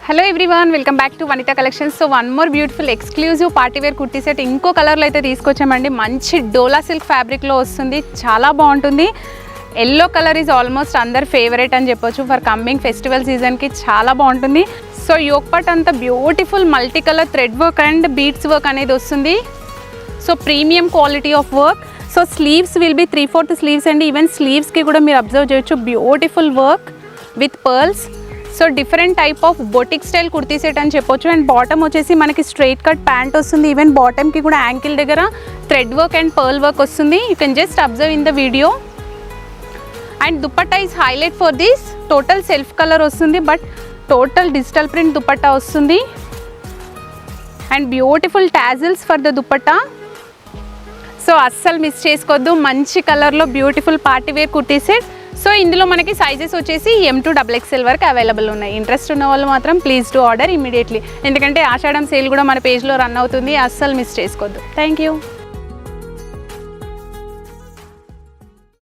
Hello everyone, welcome back to Vanitha collections. So one more beautiful exclusive party wear kurti set ఇంకో కలర్లో అయితే తీసుకొచ్చామండి. మంచి డోలా silk ఫ్యాబ్రిక్లో వస్తుంది, చాలా బాగుంటుంది. ఎల్లో కలర్ ఈజ్ ఆల్మోస్ట్ అందర్ ఫేవరెట్ అని చెప్పొచ్చు ఫర్ కమింగ్ ఫెస్టివల్ సీజన్కి. చాలా బాగుంటుంది. సో యోక్ పార్ట్ అంతా beautiful multi colour thread work and beads work అనేది వస్తుంది. So premium quality of work. So sleeves will be 3/4 sleeves అండి. ఈవెన్ స్లీవ్స్కి కూడా మీరు అబ్జర్వ్ చేయొచ్చు, beautiful work with pearls. So different type of boutique style kurti set అని చెప్పొచ్చు. And bottom వచ్చేసి మనకి స్ట్రైట్ కట్ ప్యాంట్ వస్తుంది. ఈవెన్ బాటమ్కి కూడా యాంకిల్ దగ్గర thread work and pearl work వస్తుంది. You can just observe in the video. And dupatta is highlight for this. Total self colour వస్తుంది, but total digital print dupatta వస్తుంది. And beautiful tassels for the dupatta. So అస్సలు miss చేసుకోవద్దు, మంచి కలర్లో beautiful party wear kurti set. So ఇందులో మనకి sizes వచ్చేసి M to XXL వరకు అవైలబుల్ ఉన్నాయి. ఇంట్రెస్ట్ ఉన్న వాళ్ళు మాత్రం ప్లీజ్ టు ఆర్డర్ ఇమీడియట్లీ, ఎందుకంటే ఆషాఢం సేల్ కూడా మన పేజ్లో రన్ అవుతుంది. అస్సలు మిస్ చేసుకోవద్దు. Thank you.